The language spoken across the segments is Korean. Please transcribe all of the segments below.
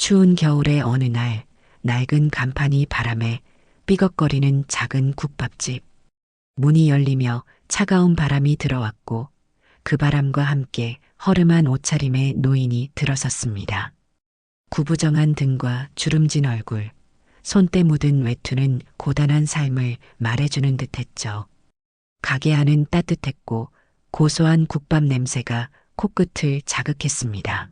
추운 겨울의 어느 날 낡은 간판이 바람에 삐걱거리는 작은 국밥집. 문이 열리며 차가운 바람이 들어왔고 그 바람과 함께 허름한 옷차림의 노인이 들어섰습니다. 구부정한 등과 주름진 얼굴, 손때 묻은 외투는 고단한 삶을 말해주는 듯했죠. 가게 안은 따뜻했고 고소한 국밥 냄새가 코끝을 자극했습니다.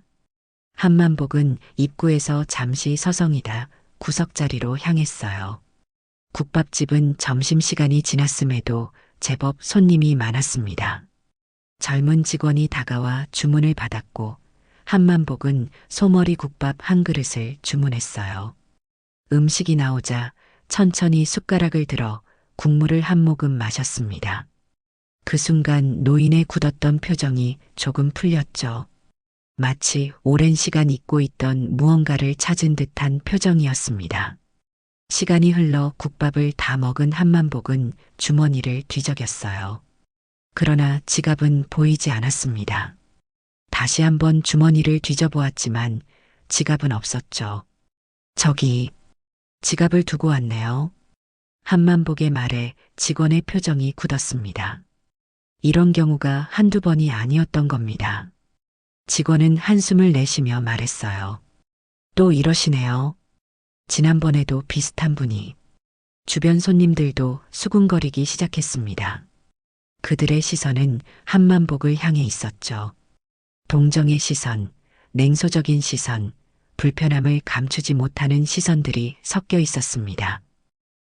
한만복은 입구에서 잠시 서성이다 구석자리로 향했어요. 국밥집은 점심시간이 지났음에도 제법 손님이 많았습니다. 젊은 직원이 다가와 주문을 받았고 한만복은 소머리 국밥 한 그릇을 주문했어요. 음식이 나오자 천천히 숟가락을 들어 국물을 한 모금 마셨습니다. 그 순간 노인의 굳었던 표정이 조금 풀렸죠. 마치 오랜 시간 잊고 있던 무언가를 찾은 듯한 표정이었습니다. 시간이 흘러 국밥을 다 먹은 한만복은 주머니를 뒤적였어요. 그러나 지갑은 보이지 않았습니다. 다시 한번 주머니를 뒤져보았지만 지갑은 없었죠. 저기, 지갑을 두고 왔네요. 한만복의 말에 직원의 표정이 굳었습니다. 이런 경우가 한두 번이 아니었던 겁니다. 직원은 한숨을 내쉬며 말했어요. 또 이러시네요. 지난번에도 비슷한 분이. 주변 손님들도 수군거리기 시작했습니다. 그들의 시선은 한만복을 향해 있었죠. 동정의 시선, 냉소적인 시선, 불편함을 감추지 못하는 시선들이 섞여 있었습니다.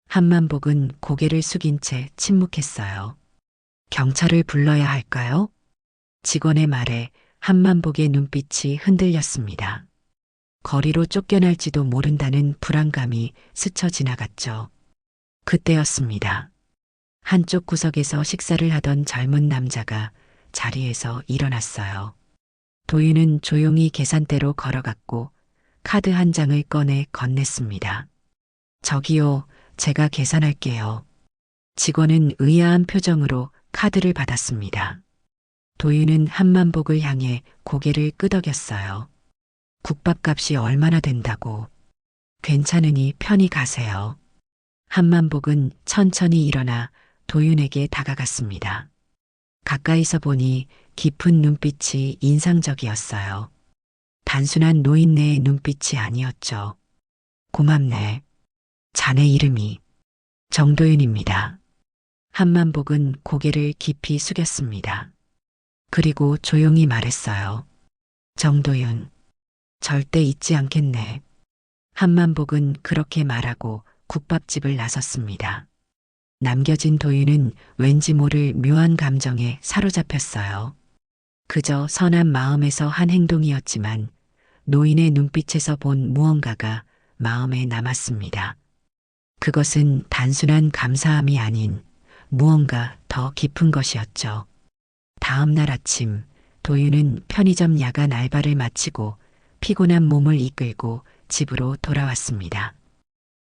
한만복은 고개를 숙인 채 침묵했어요. 경찰을 불러야 할까요? 직원의 말에 한만복의 눈빛이 흔들렸습니다. 거리로 쫓겨날지도 모른다는 불안감이 스쳐 지나갔죠. 그때였습니다. 한쪽 구석에서 식사를 하던 젊은 남자가 자리에서 일어났어요. 도윤은 조용히 계산대로 걸어갔고 카드 한 장을 꺼내 건넸습니다. 저기요, 제가 계산할게요. 직원은 의아한 표정으로 카드를 받았습니다. 도윤은 한만복을 향해 고개를 끄덕였어요. 국밥값이 얼마나 된다고. 괜찮으니 편히 가세요. 한만복은 천천히 일어나 도윤에게 다가갔습니다. 가까이서 보니 깊은 눈빛이 인상적이었어요. 단순한 노인네의 눈빛이 아니었죠. 고맙네. 자네 이름이 정도윤입니다. 한만복은 고개를 깊이 숙였습니다. 그리고 조용히 말했어요. 정도윤, 절대 잊지 않겠네. 한만복은 그렇게 말하고 국밥집을 나섰습니다. 남겨진 도윤은 왠지 모를 묘한 감정에 사로잡혔어요. 그저 선한 마음에서 한 행동이었지만 노인의 눈빛에서 본 무언가가 마음에 남았습니다. 그것은 단순한 감사함이 아닌 무언가 더 깊은 것이었죠. 다음 날 아침 도윤은 편의점 야간 알바를 마치고 피곤한 몸을 이끌고 집으로 돌아왔습니다.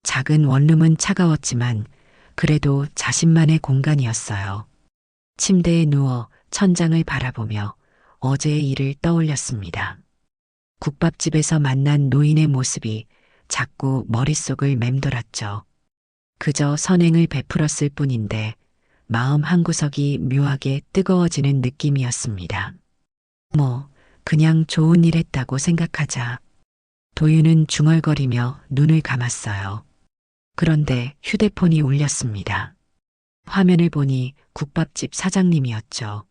작은 원룸은 차가웠지만 그래도 자신만의 공간이었어요. 침대에 누워 천장을 바라보며 어제의 일을 떠올렸습니다. 국밥집에서 만난 노인의 모습이 자꾸 머릿속을 맴돌았죠. 그저 선행을 베풀었을 뿐인데 마음 한구석이 묘하게 뜨거워지는 느낌이었습니다. 그냥 좋은 일 했다고 생각하자. 도윤은 중얼거리며 눈을 감았어요. 그런데 휴대폰이 울렸습니다. 화면을 보니 국밥집 사장님이었죠.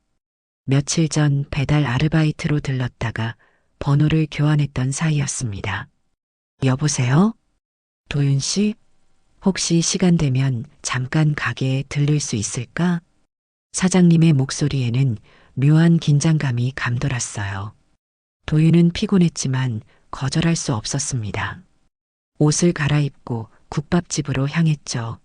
며칠 전 배달 아르바이트로 들렀다가 번호를 교환했던 사이였습니다. 여보세요? 도윤 씨? 혹시 시간 되면 잠깐 가게에 들를 수 있을까? 사장님의 목소리에는 묘한 긴장감이 감돌았어요. 도윤은 피곤했지만 거절할 수 없었습니다. 옷을 갈아입고 국밥집으로 향했죠.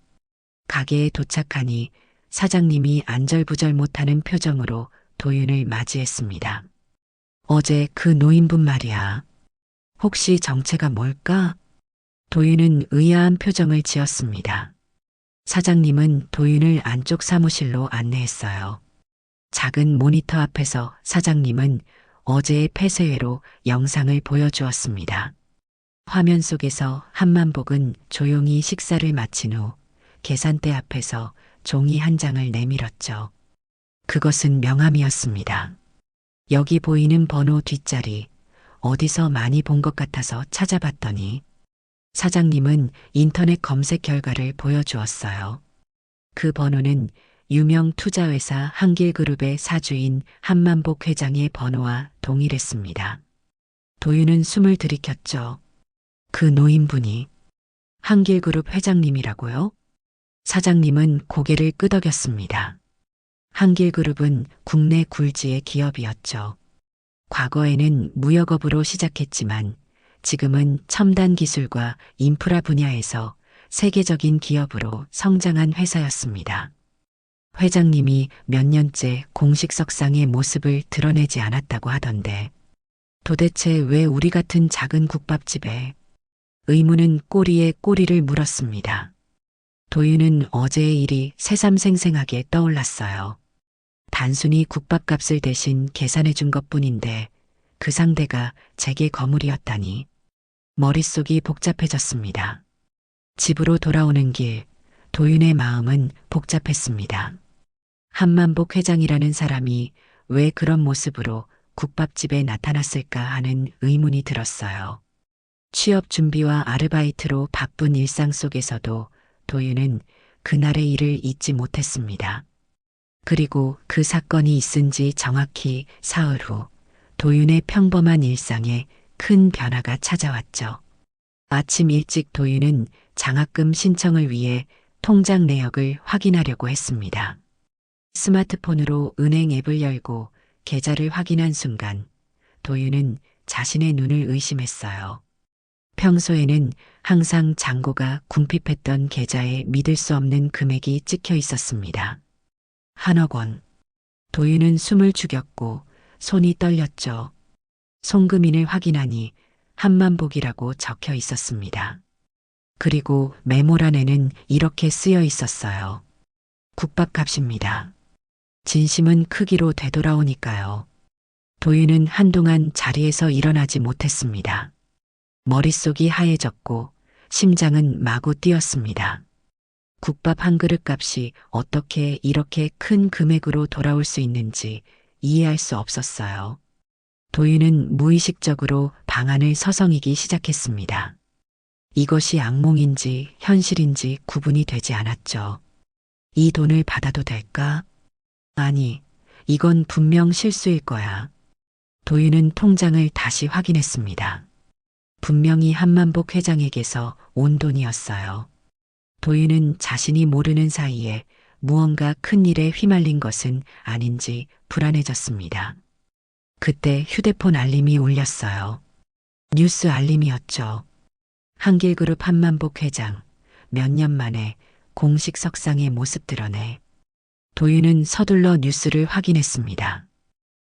가게에 도착하니 사장님이 안절부절 못하는 표정으로 도윤을 맞이했습니다. 어제 그 노인분 말이야. 혹시 정체가 뭘까? 도윤은 의아한 표정을 지었습니다. 사장님은 도윤을 안쪽 사무실로 안내했어요. 작은 모니터 앞에서 사장님은 어제의 폐쇄회로 영상을 보여주었습니다. 화면 속에서 한만복은 조용히 식사를 마친 후 계산대 앞에서 종이 한 장을 내밀었죠. 그것은 명함이었습니다. 여기 보이는 번호 뒷자리 어디서 많이 본 것 같아서 찾아봤더니 사장님은 인터넷 검색 결과를 보여주었어요. 그 번호는 유명 투자회사 한길그룹의 사주인 한만복 회장의 번호와 동일했습니다. 도윤은 숨을 들이켰죠. 그 노인분이 한길그룹 회장님이라고요? 사장님은 고개를 끄덕였습니다. 한길그룹은 국내 굴지의 기업이었죠. 과거에는 무역업으로 시작했지만 지금은 첨단 기술과 인프라 분야에서 세계적인 기업으로 성장한 회사였습니다. 회장님이 몇 년째 공식 석상의 모습을 드러내지 않았다고 하던데 도대체 왜 우리 같은 작은 국밥집에 의문은 꼬리에 꼬리를 물었습니다. 도윤은 어제의 일이 새삼생생하게 떠올랐어요. 단순히 국밥값을 대신 계산해 준 것뿐인데 그 상대가 제게 거물이었다니 머릿속이 복잡해졌습니다. 집으로 돌아오는 길 도윤의 마음은 복잡했습니다. 한만복 회장이라는 사람이 왜 그런 모습으로 국밥집에 나타났을까 하는 의문이 들었어요. 취업 준비와 아르바이트로 바쁜 일상 속에서도 도윤은 그날의 일을 잊지 못했습니다. 그리고 그 사건이 있은 지 정확히 사흘 후 도윤의 평범한 일상에 큰 변화가 찾아왔죠. 아침 일찍 도윤은 장학금 신청을 위해 통장 내역을 확인하려고 했습니다. 스마트폰으로 은행 앱을 열고 계좌를 확인한 순간 도윤은 자신의 눈을 의심했어요. 평소에는 항상 잔고가 궁핍했던 계좌에 믿을 수 없는 금액이 찍혀 있었습니다. 1억 원. 도윤은 숨을 죽였고 손이 떨렸죠. 송금인을 확인하니 한만복이라고 적혀 있었습니다. 그리고 메모란에는 이렇게 쓰여 있었어요. 국밥값입니다. 진심은 크기로 되돌아오니까요. 도윤은 한동안 자리에서 일어나지 못했습니다. 머릿속이 하얘졌고 심장은 마구 뛰었습니다. 국밥 한 그릇 값이 어떻게 이렇게 큰 금액으로 돌아올 수 있는지 이해할 수 없었어요. 도윤은 무의식적으로 방안을 서성이기 시작했습니다. 이것이 악몽인지 현실인지 구분이 되지 않았죠. 이 돈을 받아도 될까? 아니, 이건 분명 실수일 거야. 도윤은 통장을 다시 확인했습니다. 분명히 한만복 회장에게서 온 돈이었어요. 도윤은 자신이 모르는 사이에 무언가 큰 일에 휘말린 것은 아닌지 불안해졌습니다. 그때 휴대폰 알림이 울렸어요. 뉴스 알림이었죠. 한길그룹 한만복 회장, 몇 년 만에 공식 석상의 모습 드러내. 도윤은 서둘러 뉴스를 확인했습니다.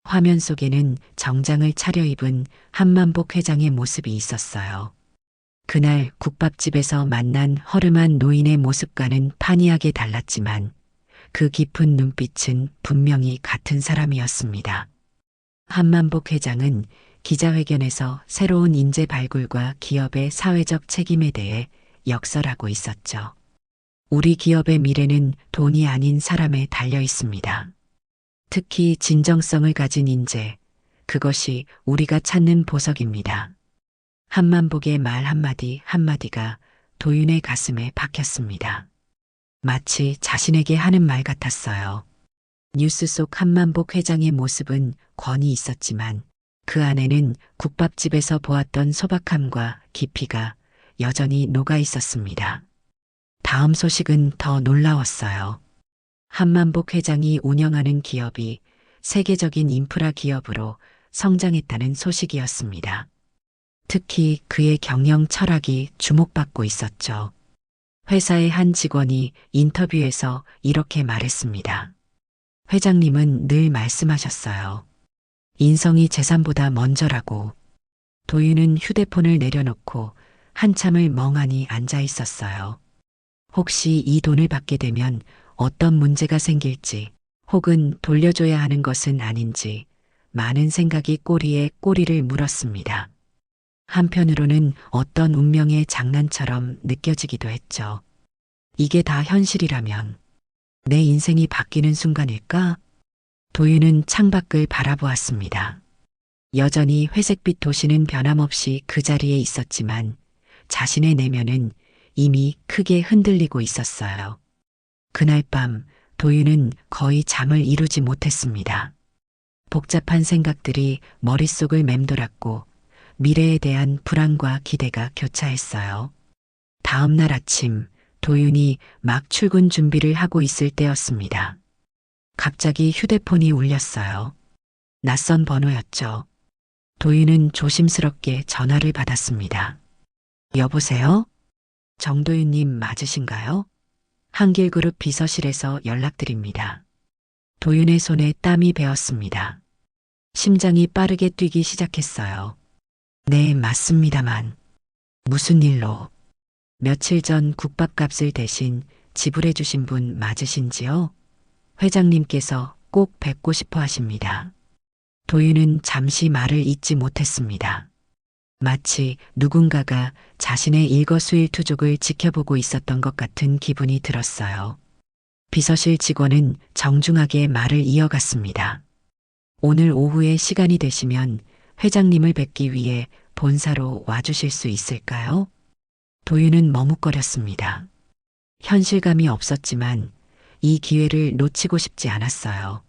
화면 속에는 정장을 차려입은 한만복 회장의 모습이 있었어요. 그날 국밥집에서 만난 허름한 노인의 모습과는 판이하게 달랐지만 그 깊은 눈빛은 분명히 같은 사람이었습니다. 한만복 회장은 기자회견에서 새로운 인재 발굴과 기업의 사회적 책임에 대해 역설하고 있었죠. 우리 기업의 미래는 돈이 아닌 사람에 달려 있습니다. 특히 진정성을 가진 인재, 그것이 우리가 찾는 보석입니다. 한만복의 말 한마디 한마디가 도윤의 가슴에 박혔습니다. 마치 자신에게 하는 말 같았어요. 뉴스 속 한만복 회장의 모습은 권위 있었지만 그 안에는 국밥집에서 보았던 소박함과 깊이가 여전히 녹아 있었습니다. 다음 소식은 더 놀라웠어요. 한만복 회장이 운영하는 기업이 세계적인 인프라 기업으로 성장했다는 소식이었습니다. 특히 그의 경영 철학이 주목받고 있었죠. 회사의 한 직원이 인터뷰에서 이렇게 말했습니다. 회장님은 늘 말씀하셨어요. 인성이 재산보다 먼저라고. 도윤은 휴대폰을 내려놓고 한참을 멍하니 앉아 있었어요. 혹시 이 돈을 받게 되면 어떤 문제가 생길지, 혹은 돌려줘야 하는 것은 아닌지 많은 생각이 꼬리에 꼬리를 물었습니다. 한편으로는 어떤 운명의 장난처럼 느껴지기도 했죠. 이게 다 현실이라면 내 인생이 바뀌는 순간일까? 도윤은 창밖을 바라보았습니다. 여전히 회색빛 도시는 변함없이 그 자리에 있었지만 자신의 내면은 이미 크게 흔들리고 있었어요. 그날 밤 도윤은 거의 잠을 이루지 못했습니다. 복잡한 생각들이 머릿속을 맴돌았고 미래에 대한 불안과 기대가 교차했어요. 다음 날 아침 도윤이 막 출근 준비를 하고 있을 때였습니다. 갑자기 휴대폰이 울렸어요. 낯선 번호였죠. 도윤은 조심스럽게 전화를 받았습니다. 여보세요? 정도윤님 맞으신가요? 한길그룹 비서실에서 연락드립니다. 도윤의 손에 땀이 배었습니다. 심장이 빠르게 뛰기 시작했어요. 네, 맞습니다만. 무슨 일로? 며칠 전 국밥값을 대신 지불해 주신 분 맞으신지요? 회장님께서 꼭 뵙고 싶어 하십니다. 도윤은 잠시 말을 잇지 못했습니다. 마치 누군가가 자신의 일거수일투족을 지켜보고 있었던 것 같은 기분이 들었어요. 비서실 직원은 정중하게 말을 이어갔습니다. 오늘 오후에 시간이 되시면 회장님을 뵙기 위해 본사로 와주실 수 있을까요? 도윤은 머뭇거렸습니다. 현실감이 없었지만 이 기회를 놓치고 싶지 않았어요.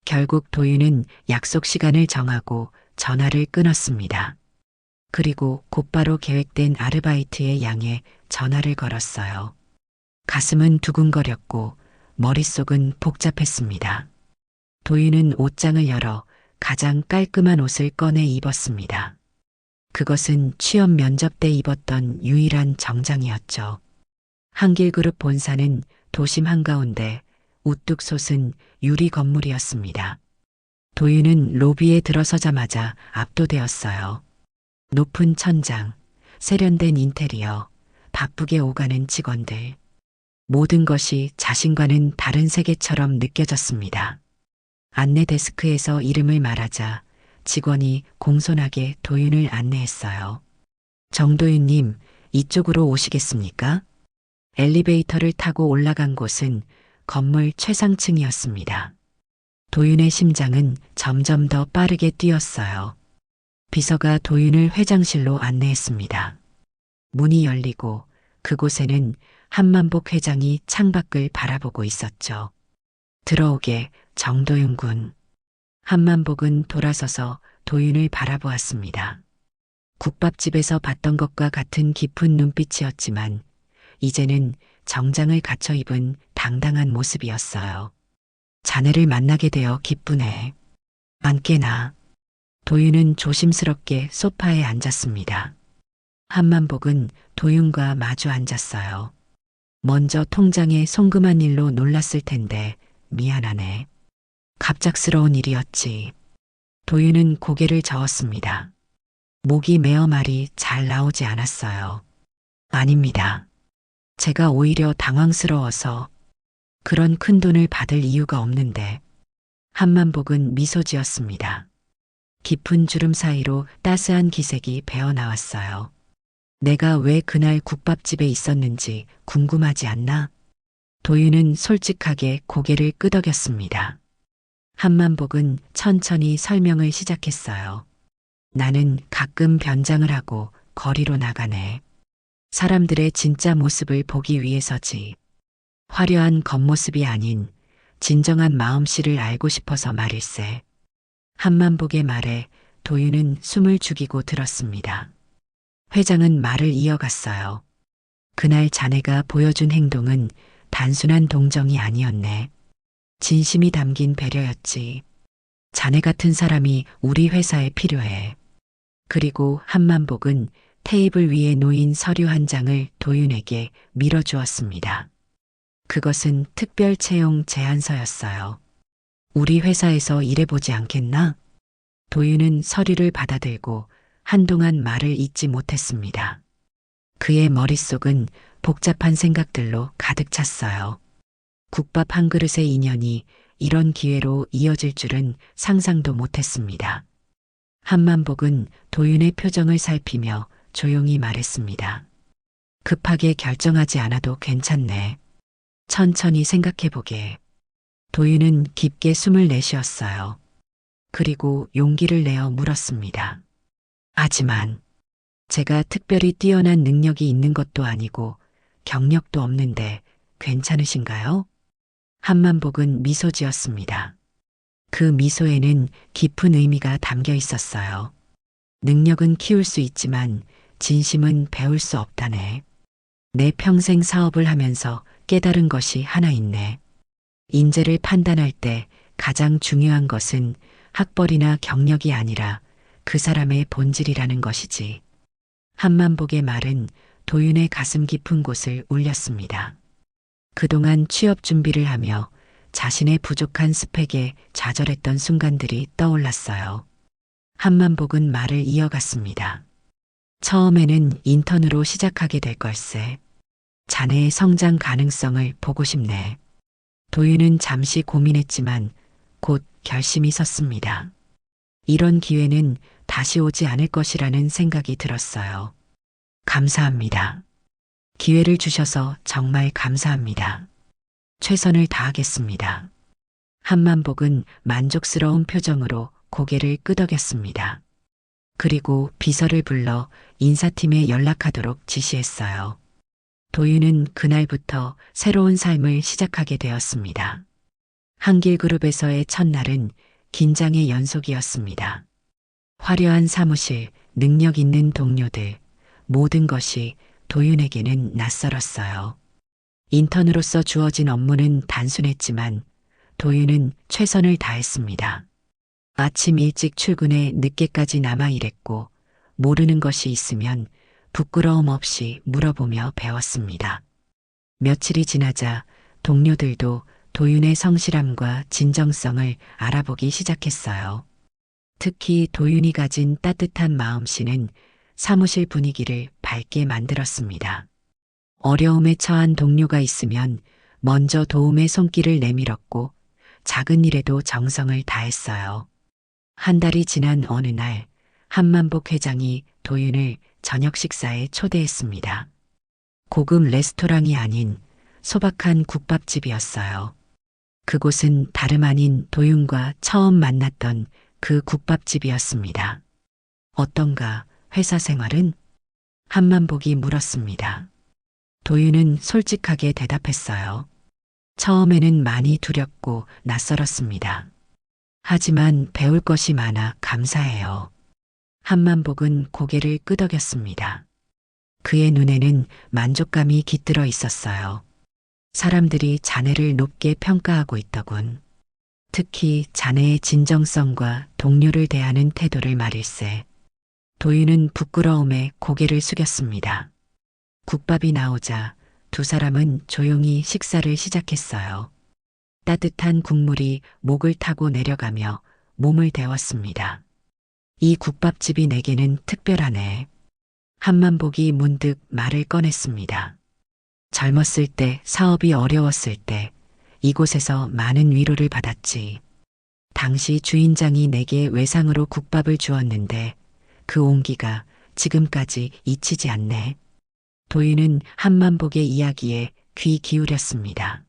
결국 도윤은 약속 시간을 정하고 전화를 끊었습니다. 그리고 곧바로 계획된 아르바이트의 양에 전화를 걸었어요. 가슴은 두근거렸고 머릿속은 복잡했습니다. 도윤은 옷장을 열어 가장 깔끔한 옷을 꺼내 입었습니다. 그것은 취업 면접 때 입었던 유일한 정장이었죠. 한길그룹 본사는 도심 한가운데 우뚝 솟은 유리 건물이었습니다. 도윤은 로비에 들어서자마자 압도되었어요. 높은 천장, 세련된 인테리어, 바쁘게 오가는 직원들. 모든 것이 자신과는 다른 세계처럼 느껴졌습니다. 안내 데스크에서 이름을 말하자 직원이 공손하게 도윤을 안내했어요. 정도윤님, 이쪽으로 오시겠습니까? 엘리베이터를 타고 올라간 곳은 건물 최상층이었습니다. 도윤의 심장은 점점 더 빠르게 뛰었어요. 비서가 도윤을 회장실로 안내했습니다. 문이 열리고 그곳에는 한만복 회장이 창밖을 바라보고 있었죠. 들어오게, 정도윤 군. 한만복은 돌아서서 도윤을 바라보았습니다. 국밥집에서 봤던 것과 같은 깊은 눈빛이었지만 이제는 정장을 갖춰 입은 당당한 모습이었어요. 자네를 만나게 되어 기쁘네. 앉게나. 도윤은 조심스럽게 소파에 앉았습니다. 한만복은 도윤과 마주 앉았어요. 먼저 통장에 송금한 일로 놀랐을 텐데 미안하네. 갑작스러운 일이었지. 도윤은 고개를 저었습니다. 목이 메어 말이 잘 나오지 않았어요. 아닙니다. 제가 오히려 당황스러워서 그런 큰 돈을 받을 이유가 없는데. 한만복은 미소 지었습니다. 깊은 주름 사이로 따스한 기색이 배어나왔어요. 내가 왜 그날 국밥집에 있었는지 궁금하지 않나? 도윤은 솔직하게 고개를 끄덕였습니다. 한만복은 천천히 설명을 시작했어요. 나는 가끔 변장을 하고 거리로 나가네. 사람들의 진짜 모습을 보기 위해서지. 화려한 겉모습이 아닌 진정한 마음씨를 알고 싶어서 말일세. 한만복의 말에 도윤은 숨을 죽이고 들었습니다. 회장은 말을 이어갔어요. 그날 자네가 보여준 행동은 단순한 동정이 아니었네. 진심이 담긴 배려였지. 자네 같은 사람이 우리 회사에 필요해. 그리고 한만복은 테이블 위에 놓인 서류 한 장을 도윤에게 밀어주었습니다. 그것은 특별 채용 제안서였어요. 우리 회사에서 일해보지 않겠나? 도윤은 서류를 받아들고 한동안 말을 잇지 못했습니다. 그의 머릿속은 복잡한 생각들로 가득 찼어요. 국밥 한 그릇의 인연이 이런 기회로 이어질 줄은 상상도 못했습니다. 한만복은 도윤의 표정을 살피며 조용히 말했습니다. 급하게 결정하지 않아도 괜찮네. 천천히 생각해보게. 도윤은 깊게 숨을 내쉬었어요. 그리고 용기를 내어 물었습니다. 하지만 제가 특별히 뛰어난 능력이 있는 것도 아니고 경력도 없는데 괜찮으신가요? 한만복은 미소 지었습니다. 그 미소에는 깊은 의미가 담겨 있었어요. 능력은 키울 수 있지만 진심은 배울 수 없다네. 내 평생 사업을 하면서 깨달은 것이 하나 있네. 인재를 판단할 때 가장 중요한 것은 학벌이나 경력이 아니라 그 사람의 본질이라는 것이지. 한만복의 말은 도윤의 가슴 깊은 곳을 울렸습니다. 그동안 취업 준비를 하며 자신의 부족한 스펙에 좌절했던 순간들이 떠올랐어요. 한만복은 말을 이어갔습니다. 처음에는 인턴으로 시작하게 될 걸세. 자네의 성장 가능성을 보고 싶네. 도윤은 잠시 고민했지만 곧 결심이 섰습니다. 이런 기회는 다시 오지 않을 것이라는 생각이 들었어요. 감사합니다. 기회를 주셔서 정말 감사합니다. 최선을 다하겠습니다. 한만복은 만족스러운 표정으로 고개를 끄덕였습니다. 그리고 비서를 불러 인사팀에 연락하도록 지시했어요. 도윤은 그날부터 새로운 삶을 시작하게 되었습니다. 한길그룹에서의 첫날은 긴장의 연속이었습니다. 화려한 사무실, 능력 있는 동료들, 모든 것이 도윤에게는 낯설었어요. 인턴으로서 주어진 업무는 단순했지만 도윤은 최선을 다했습니다. 아침 일찍 출근해 늦게까지 남아 일했고 모르는 것이 있으면 부끄러움 없이 물어보며 배웠습니다. 며칠이 지나자 동료들도 도윤의 성실함과 진정성을 알아보기 시작했어요. 특히 도윤이 가진 따뜻한 마음씨는 사무실 분위기를 밝게 만들었습니다. 어려움에 처한 동료가 있으면 먼저 도움의 손길을 내밀었고 작은 일에도 정성을 다했어요. 한 달이 지난 어느 날 한만복 회장이 도윤을 저녁 식사에 초대했습니다. 고급 레스토랑이 아닌 소박한 국밥집이었어요. 그곳은 다름 아닌 도윤과 처음 만났던 그 국밥집이었습니다. 어떤가 회사 생활은? 한만복이 물었습니다. 도윤은 솔직하게 대답했어요. 처음에는 많이 두렵고 낯설었습니다. 하지만 배울 것이 많아 감사해요. 한만복은 고개를 끄덕였습니다. 그의 눈에는 만족감이 깃들어 있었어요. 사람들이 자네를 높게 평가하고 있더군. 특히 자네의 진정성과 동료를 대하는 태도를 말일세. 도윤은 부끄러움에 고개를 숙였습니다. 국밥이 나오자 두 사람은 조용히 식사를 시작했어요. 따뜻한 국물이 목을 타고 내려가며 몸을 데웠습니다. 이 국밥집이 내게는 특별하네. 한만복이 문득 말을 꺼냈습니다. 젊었을 때, 사업이 어려웠을 때 이곳에서 많은 위로를 받았지. 당시 주인장이 내게 외상으로 국밥을 주었는데 그 온기가 지금까지 잊히지 않네. 도윤은 한만복의 이야기에 귀 기울였습니다.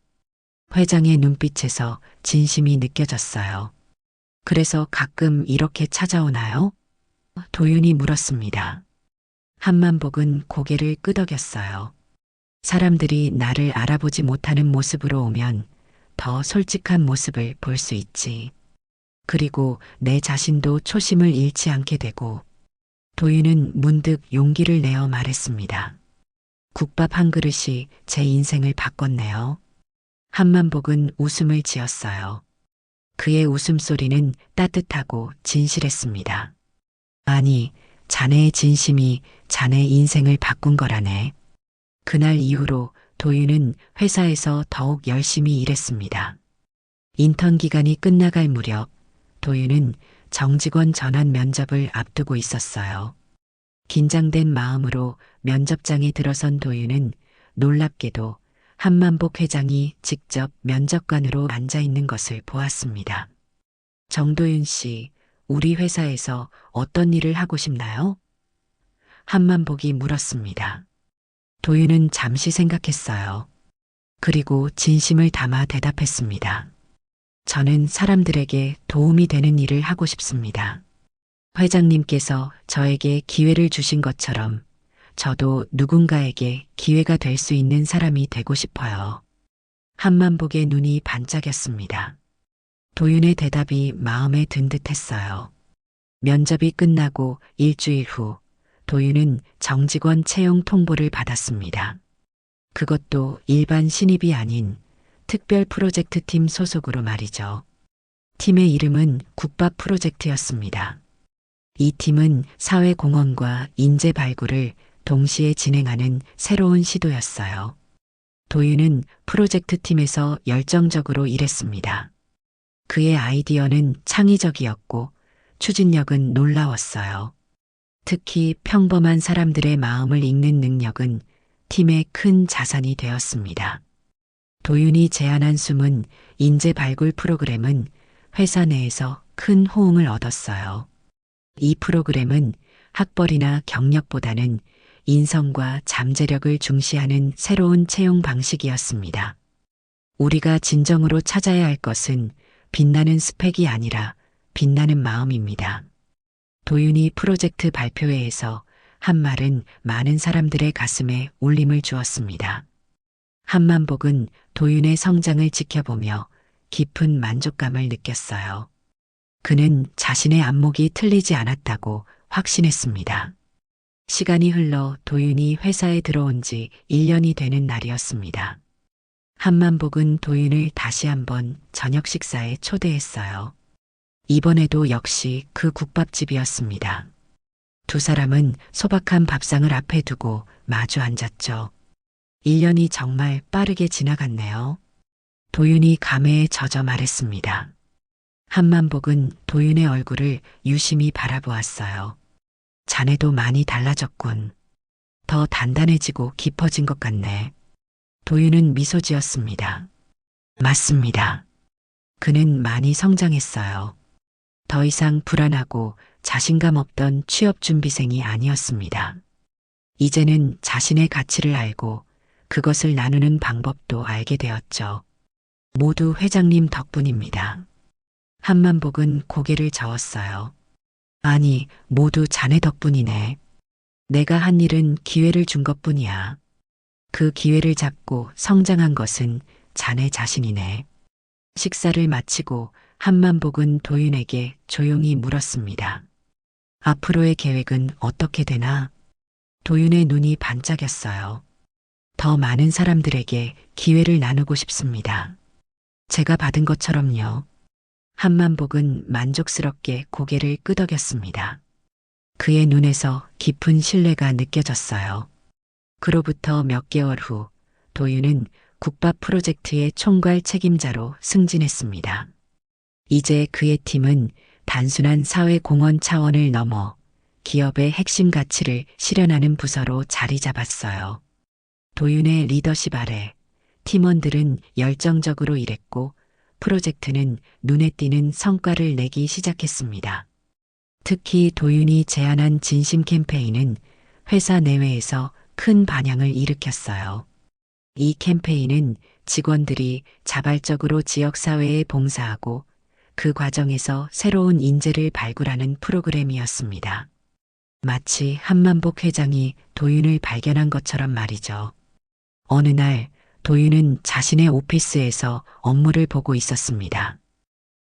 회장의 눈빛에서 진심이 느껴졌어요. 그래서 가끔 이렇게 찾아오나요? 도윤이 물었습니다. 한만복은 고개를 끄덕였어요. 사람들이 나를 알아보지 못하는 모습으로 오면 더 솔직한 모습을 볼 수 있지. 그리고 내 자신도 초심을 잃지 않게 되고. 도윤은 문득 용기를 내어 말했습니다. 국밥 한 그릇이 제 인생을 바꿨네요. 한만복은 웃음을 지었어요. 그의 웃음소리는 따뜻하고 진실했습니다. 아니, 자네의 진심이 자네 인생을 바꾼 거라네. 그날 이후로 도윤은 회사에서 더욱 열심히 일했습니다. 인턴 기간이 끝나갈 무렵 도윤은 정직원 전환 면접을 앞두고 있었어요. 긴장된 마음으로 면접장에 들어선 도윤은 놀랍게도 한만복 회장이 직접 면접관으로 앉아 있는 것을 보았습니다. 정도윤 씨, 우리 회사에서 어떤 일을 하고 싶나요? 한만복이 물었습니다. 도윤은 잠시 생각했어요. 그리고 진심을 담아 대답했습니다. 저는 사람들에게 도움이 되는 일을 하고 싶습니다. 회장님께서 저에게 기회를 주신 것처럼 저도 누군가에게 기회가 될 수 있는 사람이 되고 싶어요. 한만복의 눈이 반짝였습니다. 도윤의 대답이 마음에 든 듯했어요. 면접이 끝나고 일주일 후 도윤은 정직원 채용 통보를 받았습니다. 그것도 일반 신입이 아닌 특별 프로젝트 팀 소속으로 말이죠. 팀의 이름은 국밥 프로젝트였습니다. 이 팀은 사회공헌과 인재 발굴을 동시에 진행하는 새로운 시도였어요. 도윤은 프로젝트 팀에서 열정적으로 일했습니다. 그의 아이디어는 창의적이었고 추진력은 놀라웠어요. 특히 평범한 사람들의 마음을 읽는 능력은 팀의 큰 자산이 되었습니다. 도윤이 제안한 숨은 인재 발굴 프로그램은 회사 내에서 큰 호응을 얻었어요. 이 프로그램은 학벌이나 경력보다는 인성과 잠재력을 중시하는 새로운 채용 방식이었습니다. 우리가 진정으로 찾아야 할 것은 빛나는 스펙이 아니라 빛나는 마음입니다. 도윤이 프로젝트 발표회에서 한 말은 많은 사람들의 가슴에 울림을 주었습니다. 한만복은 도윤의 성장을 지켜보며 깊은 만족감을 느꼈어요. 그는 자신의 안목이 틀리지 않았다고 확신했습니다. 시간이 흘러 도윤이 회사에 들어온 지 1년이 되는 날이었습니다. 한만복은 도윤을 다시 한번 저녁 식사에 초대했어요. 이번에도 역시 그 국밥집이었습니다. 두 사람은 소박한 밥상을 앞에 두고 마주 앉았죠. 1년이 정말 빠르게 지나갔네요. 도윤이 감회에 젖어 말했습니다. 한만복은 도윤의 얼굴을 유심히 바라보았어요. 자네도 많이 달라졌군. 더 단단해지고 깊어진 것 같네. 도윤은 미소 지었습니다. 맞습니다. 그는 많이 성장했어요. 더 이상 불안하고 자신감 없던 취업준비생이 아니었습니다. 이제는 자신의 가치를 알고 그것을 나누는 방법도 알게 되었죠. 모두 회장님 덕분입니다. 한만복은 고개를 저었어요. 아니, 모두 자네 덕분이네. 내가 한 일은 기회를 준 것뿐이야. 그 기회를 잡고 성장한 것은 자네 자신이네. 식사를 마치고 한만복은 도윤에게 조용히 물었습니다. 앞으로의 계획은 어떻게 되나? 도윤의 눈이 반짝였어요. 더 많은 사람들에게 기회를 나누고 싶습니다. 제가 받은 것처럼요. 한만복은 만족스럽게 고개를 끄덕였습니다. 그의 눈에서 깊은 신뢰가 느껴졌어요. 그로부터 몇 개월 후 도윤은 국밥 프로젝트의 총괄 책임자로 승진했습니다. 이제 그의 팀은 단순한 사회 공헌 차원을 넘어 기업의 핵심 가치를 실현하는 부서로 자리 잡았어요. 도윤의 리더십 아래 팀원들은 열정적으로 일했고 프로젝트는 눈에 띄는 성과를 내기 시작했습니다. 특히 도윤이 제안한 진심 캠페인은 회사 내외에서 큰 반향을 일으켰어요. 이 캠페인은 직원들이 자발적으로 지역사회에 봉사하고 그 과정에서 새로운 인재를 발굴하는 프로그램이었습니다. 마치 한만복 회장이 도윤을 발견한 것처럼 말이죠. 어느 날 도윤은 자신의 오피스에서 업무를 보고 있었습니다.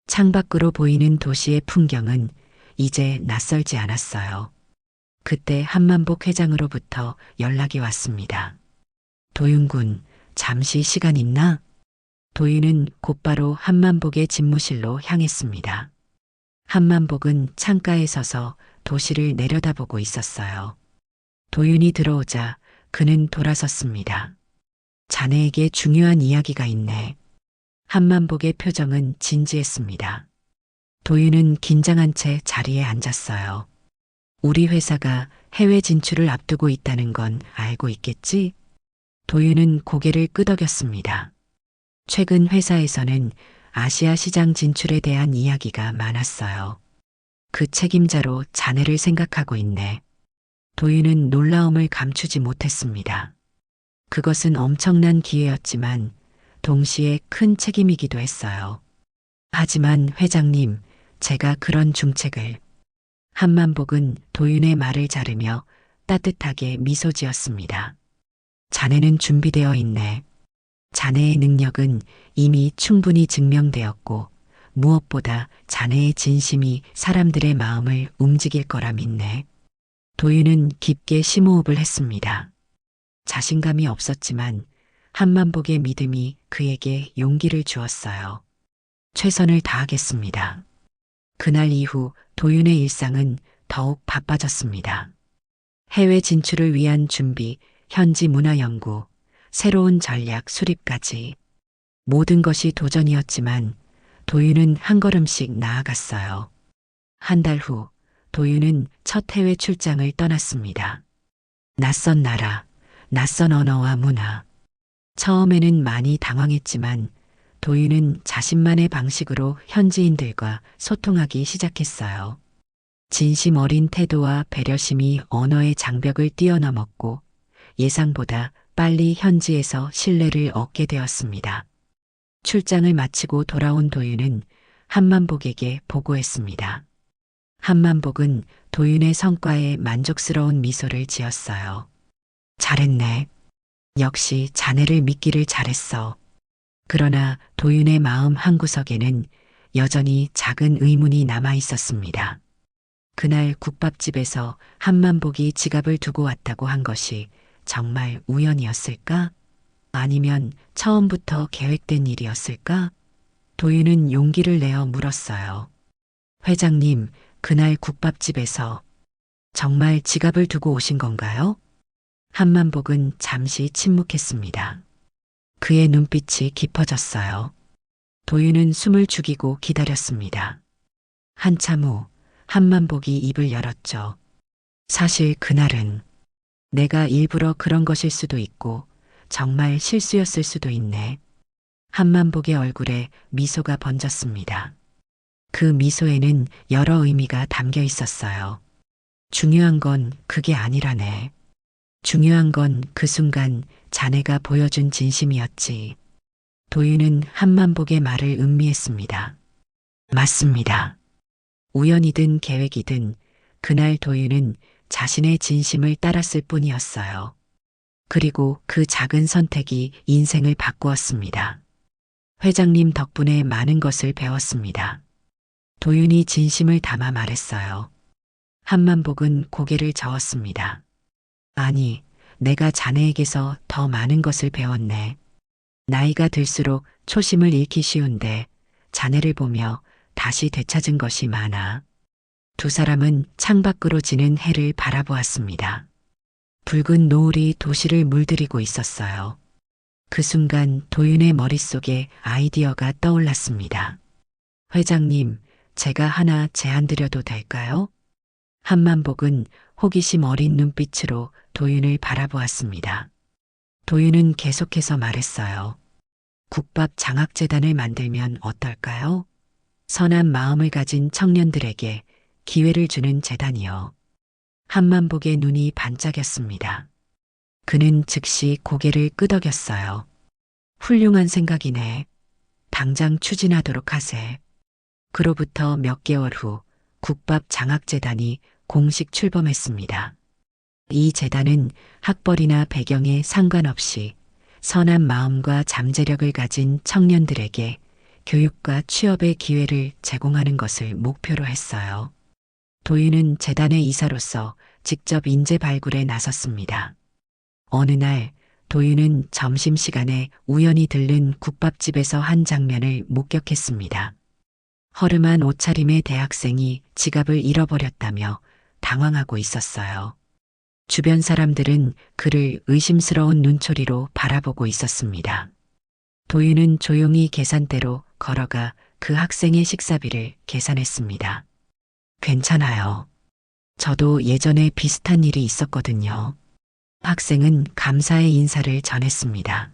창밖으로 보이는 도시의 풍경은 이제 낯설지 않았어요. 그때 한만복 회장으로부터 연락이 왔습니다. 도윤 군, 잠시 시간 있나? 도윤은 곧바로 한만복의 집무실로 향했습니다. 한만복은 창가에 서서 도시를 내려다보고 있었어요. 도윤이 들어오자 그는 돌아섰습니다. 자네에게 중요한 이야기가 있네. 한만복의 표정은 진지했습니다. 도윤은 긴장한 채 자리에 앉았어요. 우리 회사가 해외 진출을 앞두고 있다는 건 알고 있겠지? 도윤은 고개를 끄덕였습니다. 최근 회사에서는 아시아 시장 진출에 대한 이야기가 많았어요. 그 책임자로 자네를 생각하고 있네. 도윤은 놀라움을 감추지 못했습니다. 그것은 엄청난 기회였지만 동시에 큰 책임이기도 했어요. 하지만 회장님, 제가 그런 중책을. 한만복은 도윤의 말을 자르며 따뜻하게 미소 지었습니다. 자네는 준비되어 있네. 자네의 능력은 이미 충분히 증명되었고 무엇보다 자네의 진심이 사람들의 마음을 움직일 거라 믿네. 도윤은 깊게 심호흡을 했습니다. 자신감이 없었지만 한만복의 믿음이 그에게 용기를 주었어요. 최선을 다하겠습니다. 그날 이후 도윤의 일상은 더욱 바빠졌습니다. 해외 진출을 위한 준비, 현지 문화 연구, 새로운 전략 수립까지 모든 것이 도전이었지만 도윤은 한 걸음씩 나아갔어요. 한 달 후 도윤은 첫 해외 출장을 떠났습니다. 낯선 나라, 낯선 언어와 문화. 처음에는 많이 당황했지만 도윤은 자신만의 방식으로 현지인들과 소통하기 시작했어요. 진심 어린 태도와 배려심이 언어의 장벽을 뛰어넘었고 예상보다 빨리 현지에서 신뢰를 얻게 되었습니다. 출장을 마치고 돌아온 도윤은 한만복에게 보고했습니다. 한만복은 도윤의 성과에 만족스러운 미소를 지었어요. 잘했네. 역시 자네를 믿기를 잘했어. 그러나 도윤의 마음 한구석에는 여전히 작은 의문이 남아 있었습니다. 그날 국밥집에서 한만복이 지갑을 두고 왔다고 한 것이 정말 우연이었을까? 아니면 처음부터 계획된 일이었을까? 도윤은 용기를 내어 물었어요. 회장님, 그날 국밥집에서 정말 지갑을 두고 오신 건가요? 한만복은 잠시 침묵했습니다. 그의 눈빛이 깊어졌어요. 도윤은 숨을 죽이고 기다렸습니다. 한참 후 한만복이 입을 열었죠. 사실 그날은 내가 일부러 그런 것일 수도 있고 정말 실수였을 수도 있네. 한만복의 얼굴에 미소가 번졌습니다. 그 미소에는 여러 의미가 담겨 있었어요. 중요한 건 그게 아니라네. 중요한 건 그 순간 자네가 보여준 진심이었지. 도윤은 한만복의 말을 음미했습니다. 맞습니다. 우연이든 계획이든 그날 도윤은 자신의 진심을 따랐을 뿐이었어요. 그리고 그 작은 선택이 인생을 바꾸었습니다. 회장님 덕분에 많은 것을 배웠습니다. 도윤이 진심을 담아 말했어요. 한만복은 고개를 저었습니다. 아니, 내가 자네에게서 더 많은 것을 배웠네. 나이가 들수록 초심을 잃기 쉬운데 자네를 보며 다시 되찾은 것이 많아. 두 사람은 창밖으로 지는 해를 바라보았습니다. 붉은 노을이 도시를 물들이고 있었어요. 그 순간 도윤의 머릿속에 아이디어가 떠올랐습니다. 회장님, 제가 하나 제안 드려도 될까요? 한만복은 호기심 어린 눈빛으로 도윤을 바라보았습니다. 도윤은 계속해서 말했어요. 국밥 장학재단을 만들면 어떨까요? 선한 마음을 가진 청년들에게 기회를 주는 재단이요. 한만복의 눈이 반짝였습니다. 그는 즉시 고개를 끄덕였어요. 훌륭한 생각이네. 당장 추진하도록 하세. 그로부터 몇 개월 후 국밥 장학재단이 공식 출범했습니다. 이 재단은 학벌이나 배경에 상관없이 선한 마음과 잠재력을 가진 청년들에게 교육과 취업의 기회를 제공하는 것을 목표로 했어요. 도윤은 재단의 이사로서 직접 인재 발굴에 나섰습니다. 어느 날 도윤은 점심시간에 우연히 들른 국밥집에서 한 장면을 목격했습니다. 허름한 옷차림의 대학생이 지갑을 잃어버렸다며 당황하고 있었어요. 주변 사람들은 그를 의심스러운 눈초리로 바라보고 있었습니다. 도윤은 조용히 계산대로 걸어가 그 학생의 식사비를 계산했습니다. 괜찮아요. 저도 예전에 비슷한 일이 있었거든요. 학생은 감사의 인사를 전했습니다.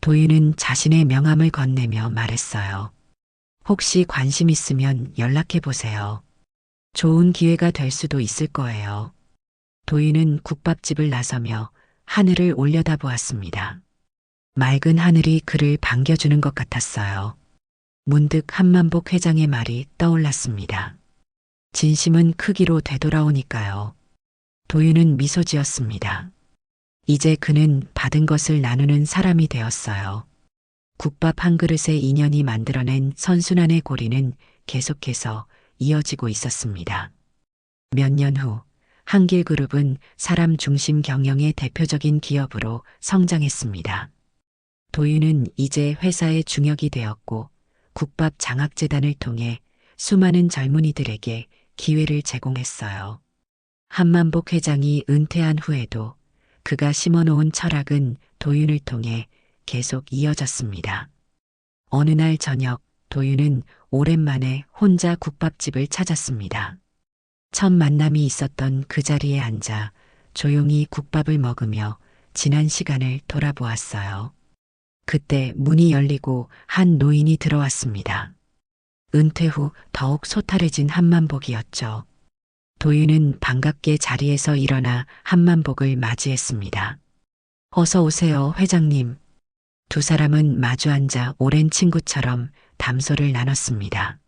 도윤은 자신의 명함을 건네며 말했어요. 혹시 관심 있으면 연락해 보세요. 좋은 기회가 될 수도 있을 거예요. 도윤은 국밥집을 나서며 하늘을 올려다보았습니다. 맑은 하늘이 그를 반겨주는 것 같았어요. 문득 한만복 회장의 말이 떠올랐습니다. 진심은 크기로 되돌아오니까요. 도윤은 미소 지었습니다. 이제 그는 받은 것을 나누는 사람이 되었어요. 국밥 한 그릇의 인연이 만들어낸 선순환의 고리는 계속해서 이어지고 있었습니다. 몇 년 후 한길그룹은 사람 중심 경영의 대표적인 기업으로 성장했습니다. 도윤은 이제 회사의 중역이 되었고 국밥 장학재단을 통해 수많은 젊은이들에게 기회를 제공했어요. 한만복 회장이 은퇴한 후에도 그가 심어놓은 철학은 도윤을 통해 계속 이어졌습니다. 어느 날 저녁 도윤은 오랜만에 혼자 국밥집을 찾았습니다. 첫 만남이 있었던 그 자리에 앉아 조용히 국밥을 먹으며 지난 시간을 돌아보았어요. 그때 문이 열리고 한 노인이 들어왔습니다. 은퇴 후 더욱 소탈해진 한만복이었죠. 도윤은 반갑게 자리에서 일어나 한만복을 맞이했습니다. 어서 오세요, 회장님. 두 사람은 마주 앉아 오랜 친구처럼 담소를 나눴습니다.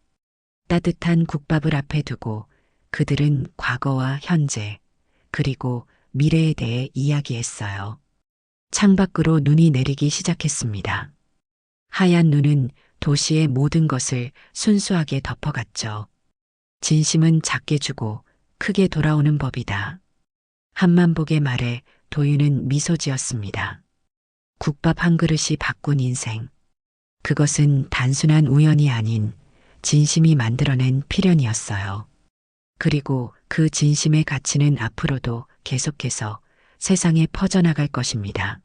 따뜻한 국밥을 앞에 두고 그들은 과거와 현재, 그리고 미래에 대해 이야기했어요. 창밖으로 눈이 내리기 시작했습니다. 하얀 눈은 도시의 모든 것을 순수하게 덮어갔죠. 진심은 작게 주고 크게 돌아오는 법이다. 한만복의 말에 도윤은 미소 지었습니다. 국밥 한 그릇이 바꾼 인생. 그것은 단순한 우연이 아닌 진심이 만들어낸 필연이었어요. 그리고 그 진심의 가치는 앞으로도 계속해서 세상에 퍼져나갈 것입니다.